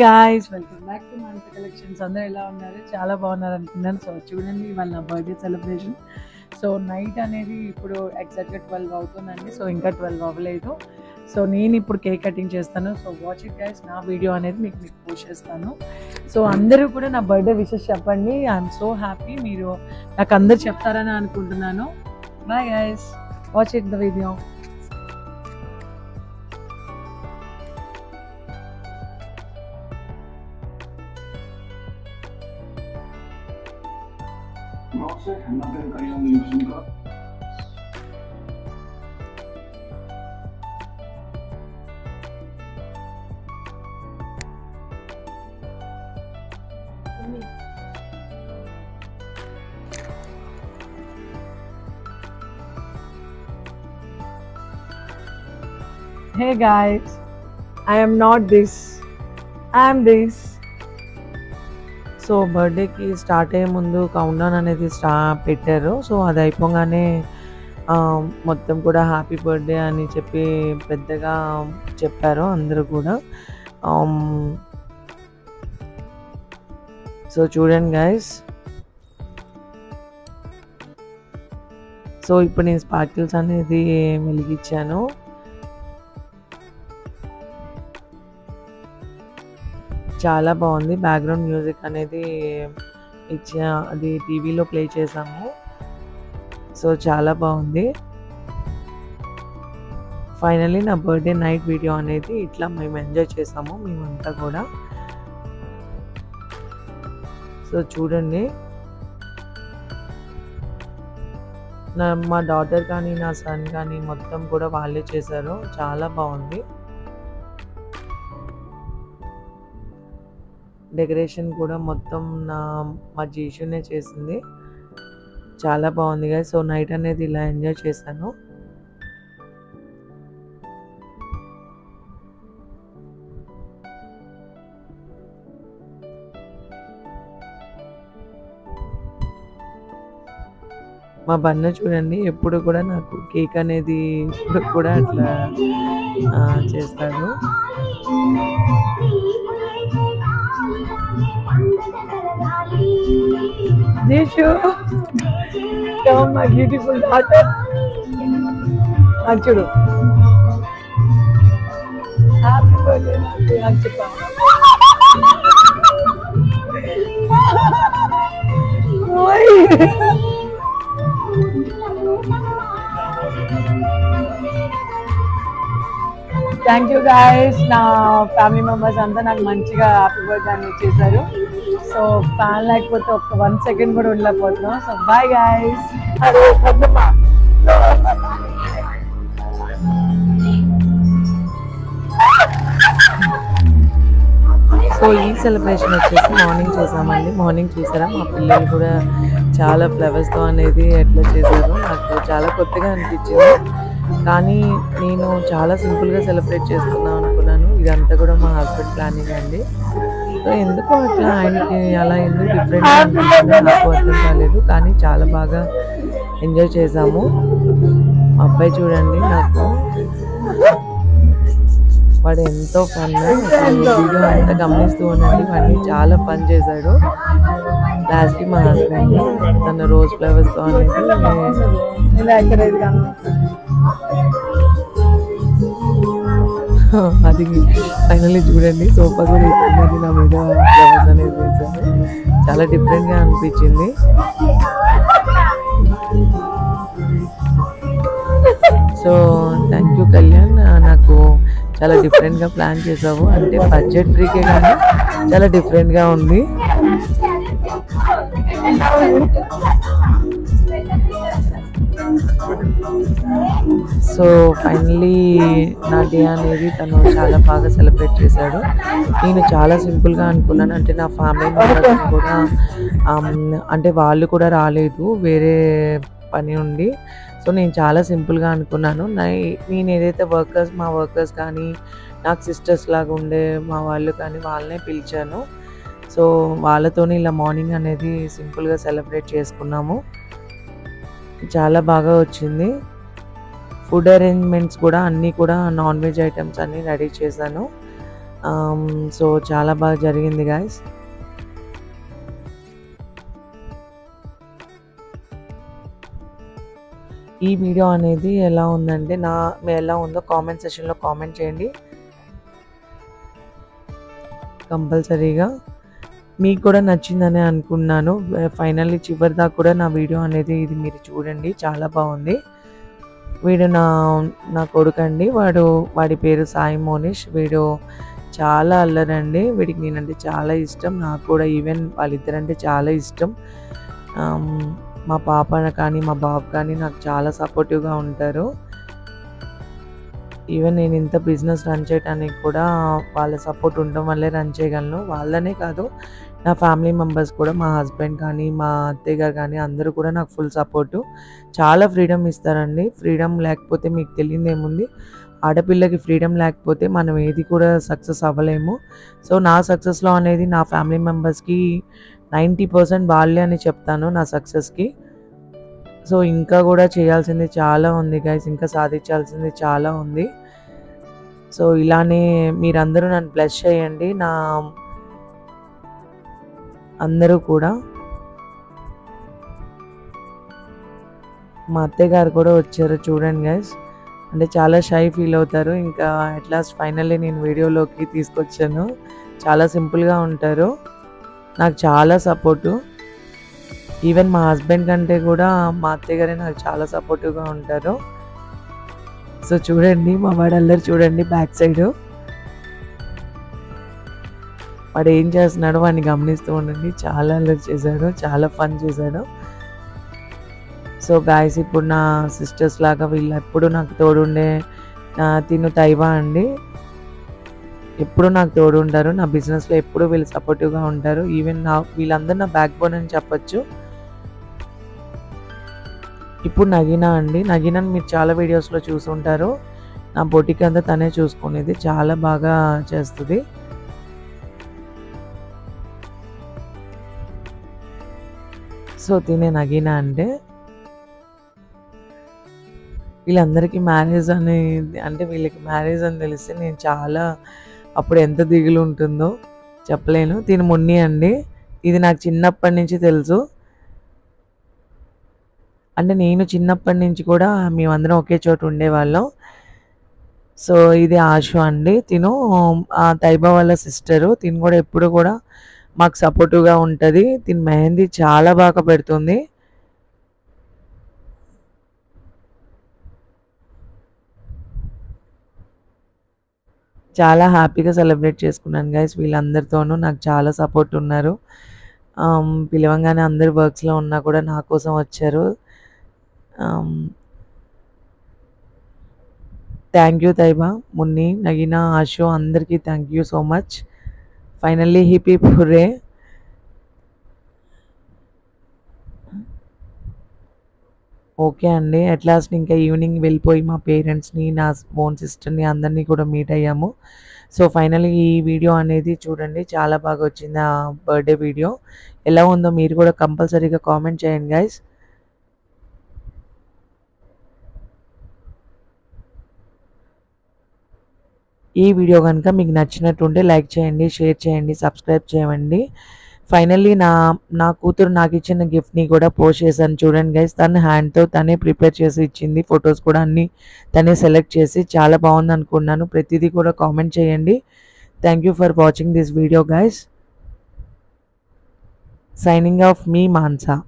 guys, welcome back to Mantra Collections. అందరూ ఎలా ఉన్నారు? చాలా బాగున్నారు అనుకున్నాను. సో చూడండి ఇవాళ నా బర్త్డే సెలబ్రేషన్. సో నైట్ అనేది ఇప్పుడు ఎగ్జాక్ట్గా 12 అవుతుందండి. సో ఇంకా 12 అవ్వలేదు. సో నేను ఇప్పుడు కేక్ కటింగ్ చేస్తాను. So watch it guys. నా వీడియో అనేది మీకు పోస్ట్ చేస్తాను. సో అందరూ కూడా నా బర్త్డే విషెస్ చెప్పండి. I'm so happy. మీరు నాకు అందరు చెప్తారని అనుకుంటున్నాను. Bye guys, watch it the video. Hey guys, I am not this, I am this. So బర్త్డేకి స్టార్ట్ అయ్యే ముందు కౌంట్ డౌన్ అనేది పెట్టారు. సో అది అయిపోగానే మొత్తం కూడా హ్యాపీ బర్త్డే అని చెప్పి పెద్దగా చెప్పారు అందరూ కూడా. సో చూడండి గైస్. సో ఇప్పుడు నేను స్పార్కిల్స్ అనేది వెలిగించాను. చాలా బాగుంది. బ్యాక్గ్రౌండ్ మ్యూజిక్ అనేది అది టీవీలో ప్లే చేసాము. సో చాలా బాగుంది. ఫైనల్లీ నా బర్త్డే నైట్ వీడియో అనేది ఇట్లా మేము ఎంజాయ్ చేసాము మేమంతా కూడా. సో చూడండి, మా డాటర్ కానీ నా సన్ కానీ మొత్తం కూడా వాళ్ళే చేశారు. చాలా బాగుంది. డెకరేషన్ కూడా మొత్తం మా జీషునే చేసింది. చాలా బాగుంది కదా. సో నైట్ అనేది ఇలా ఎంజాయ్ చేశాను. మా బన్న చూడండి, ఎప్పుడు కూడా నాకు కేక్ అనేది ఎప్పుడు కూడా అట్లా చేస్తాడు. Jishu, come my beautiful daughter. Anchudu. Happy birthday, Anchupa. Oi. Thank you guys. నా ఫ్యామిలీ మెంబర్స్ అంతా నాకు మంచిగా హ్యాపీ బర్త్డే అని చేశారు. సో ఫ్యాన్ లేకపోతే ఒక్క 1 సెకండ్ కూడా ఉండలేకపోతున్నాం. So bye guys. సో ఈ సెలబ్రేషన్ వచ్చేసి మార్నింగ్ చేసామండి. మార్నింగ్ చూసారా, మా పిల్లలు కూడా చాలా ఫ్లవర్స్తో అనేది ఎట్లా చేశారు. నాకు చాలా కొత్తగా అనిపించింది. కానీ నేను చాలా సింపుల్గా సెలబ్రేట్ చేసుకుందాం అనుకున్నాను. ఇదంతా కూడా మా హస్బెండ్ ప్లానింగ్ అండి. సో ఎందుకో అట్లా ఆయనకి అలా ఎందుకు డిఫరెంట్గా అనిపించిందో నాకు అర్థం కాలేదు. కానీ చాలా బాగా ఎంజాయ్ చేసాము. మా అబ్బాయి చూడండి, నాకు వాడు ఎంతో ఫన్. వీడియో అంతా గమనిస్తూ ఉండండి. వాడిని చాలా ఫన్ చేశాడు. లాస్ట్కి మా హస్బెండ్ తన రోజ్ ఫ్లవర్స్తో అనేది అది ఫైనల్లీ చూడండి, సోఫా కూడా అయిపోయింది. నా మీద ఫ్లవర్స్ అనేది వేసాను. చాలా డిఫరెంట్గా అనిపించింది. సో థ్యాంక్ యూ కళ్యాణ్, నాకు చాలా డిఫరెంట్గా ప్లాన్ చేసావు. అంటే బడ్జెట్ ఫ్రీకే కానీ చాలా డిఫరెంట్గా ఉంది. సో ఫైనల్లీ నా డే అనేది తను చాలా బాగా సెలబ్రేట్ చేశాడు. నేను చాలా సింపుల్గా అనుకున్నాను. అంటే నా ఫ్యామిలీ మెంబర్స్ కూడా అంటే వాళ్ళు కూడా రాలేదు, వేరే పని ఉండి. సో నేను చాలా సింపుల్గా అనుకున్నాను. నేను ఏదైతే మా వర్కర్స్ కానీ నాకు సిస్టర్స్ లాగా ఉండే మా వాళ్ళు కానీ వాళ్ళనే పిలిచాను. సో వాళ్ళతోనే ఇలా మార్నింగ్ అనేది సింపుల్గా సెలబ్రేట్ చేసుకున్నాము. చాలా బాగా వచ్చింది. ఫుడ్ అరేంజ్మెంట్స్ కూడా అన్నీ కూడా నాన్ వెజ్ ఐటమ్స్ అన్నీ రెడీ చేశాను. సో చాలా బాగా జరిగింది గైస్. ఈ వీడియో అనేది ఎలా ఉందంటే ఎలా ఉందో కామెంట్ సెక్షన్లో కామెంట్ చేయండి కంపల్సరీగా. మీకు కూడా నచ్చిందని అనుకున్నాను. ఫైనల్లీ చివరి దాకా కూడా నా వీడియో అనేది ఇది మీరు చూడండి, చాలా బాగుంది. వీడు నా కొడుకండి, వాడి పేరు సాయి మోనిష్. వీడు చాలా అల్లరండి. వీడికి నేనంటే చాలా ఇష్టం. నాకు కూడా ఈవెన్ వాళ్ళిద్దరంటే చాలా ఇష్టం. మా పాప కానీ మా బాబు కానీ నాకు చాలా సపోర్టివ్గా ఉంటారు. ఈవెన్ నేను ఇంత బిజినెస్ రన్ చేయడానికి కూడా వాళ్ళ సపోర్ట్ ఉండడం వల్లే రన్ చేయగలను. వాళ్ళనే కాదు, నా ఫ్యామిలీ మెంబర్స్ కూడా, మా హస్బెండ్ కానీ మా అత్తయ్య గారు కానీ అందరూ కూడా నాకు ఫుల్ సపోర్టు. చాలా ఫ్రీడమ్ ఇస్తారండి. ఫ్రీడమ్ లేకపోతే మీకు తెలియదేముంది. ఆడపిల్లకి ఫ్రీడమ్ లేకపోతే మనం ఏది కూడా సక్సెస్ అవ్వలేము. సో నా సక్సెస్లో అనేది నా ఫ్యామిలీ మెంబర్స్కి 90% వాళ్ళే అని చెప్తాను నా సక్సెస్కి. సో ఇంకా కూడా చేయాల్సింది చాలా ఉంది గైస్, ఇంకా సాధించాల్సింది చాలా ఉంది. సో ఇలానే మీరందరూ నన్ను బ్లెస్ చేయండి. అందరూ కూడా. మా అత్తయ్య గారు కూడా వచ్చారు చూడండి గైస్. అంటే చాలా షై ఫీల్ అవుతారు. ఇంకా అట్ లాస్ట్ ఫైనల్లీ నేను వీడియోలోకి తీసుకొచ్చాను. చాలా సింపుల్గా ఉంటారు, నాకు చాలా సపోర్టు. ఈవెన్ మా హస్బెండ్ కంటే కూడా మా అత్తయ్య గారే నాకు చాలా సపోర్టివ్గా ఉంటారు. సో చూడండి మా వాడు అల్లరి చూడండి బ్యాక్ సైడ్. వాడు ఏం చేస్తున్నాడో వాడిని గమనిస్తూ ఉండండి. చాలా అల్లరి చేశాడు, చాలా ఫన్ చేశాడు. సో గాయస్, ఇప్పుడు నా సిస్టర్స్ లాగా వీళ్ళు ఎప్పుడు నాకు తోడుండే తిను తైవా అండి. ఎప్పుడు నాకు తోడు ఉంటారు. నా బిజినెస్లో ఎప్పుడు వీళ్ళు సపోర్టివ్గా ఉంటారు. ఈవెన్ వీళ్ళందరూ నా బ్యాక్ బోన్ అని చెప్పొచ్చు. ఇప్పుడు నగీనా అండి. నగీనాని మీరు చాలా వీడియోస్లో చూసుంటారు. నా బొటిక్ అంతా తనే చూసుకునేది, చాలా బాగా చేస్తుంది. సో తినే నగీనా అంటే. వీళ్ళందరికీ మ్యారేజ్ అంటే వీళ్ళకి మ్యారేజ్ అని తెలిస్తే నేను చాలా అప్పుడు ఎంత దిగులు ఉంటుందో చెప్పలేను. తిని మున్ని అండి. ఇది నాకు చిన్నప్పటి నుంచి తెలుసు. అంటే నేను చిన్నప్పటి నుంచి కూడా మేమందరం ఒకే చోట ఉండేవాళ్ళం. సో ఇది ఆశు అండి. తిను తైబా వాళ్ళ సిస్టరు. తిను కూడా ఎప్పుడు కూడా మాకు సపోర్టివ్గా ఉంటుంది. తిను మెహందీ చాలా బాగా పెడుతుంది. చాలా హ్యాపీగా సెలబ్రేట్ చేసుకున్నాను గైస్. వీళ్ళందరితోనూ నాకు చాలా సపోర్ట్ ఉన్నారు. పిలవంగానే అందరు వర్క్స్లో ఉన్నా కూడా నా కోసం వచ్చారు. థ్యాంక్ యూ తైబా, మున్ని, నగీనా, ఆషు అందరికీ thank you so much. Finally hip hip hurray. Okay అండి. అట్ లాస్ట్ ఇంకా ఈవినింగ్ వెళ్ళిపోయి మా పేరెంట్స్ని, నా ఓన్ సిస్టర్ని అందరినీ కూడా మీట్ అయ్యాము. సో ఫైనల్లీ ఈ వీడియో అనేది చూడండి, చాలా బాగా వచ్చింది ఆ బర్త్డే వీడియో. ఎలా ఉందో మీరు కూడా కంపల్సరీగా కామెంట్ చేయండి గైస్. ఈ వీడియో కనుక మీకు నచ్చినట్టుంటే లైక్ చేయండి, షేర్ చేయండి, సబ్స్క్రైబ్ చేయండి. ఫైనల్లీ నా కూతురు నాకు ఇచ్చిన గిఫ్ట్ని కూడా పోస్ట్ చేశాను చూడండి గైస్. తన హ్యాండ్తో తనే ప్రిపేర్ చేసి ఇచ్చింది. ఫొటోస్ కూడా అన్నీ తనే సెలెక్ట్ చేసి చాలా బాగుంది అనుకున్నాను. ప్రతిదీ కూడా కామెంట్ చేయండి. Thank you for watching this video guys. Signing off me Mansa.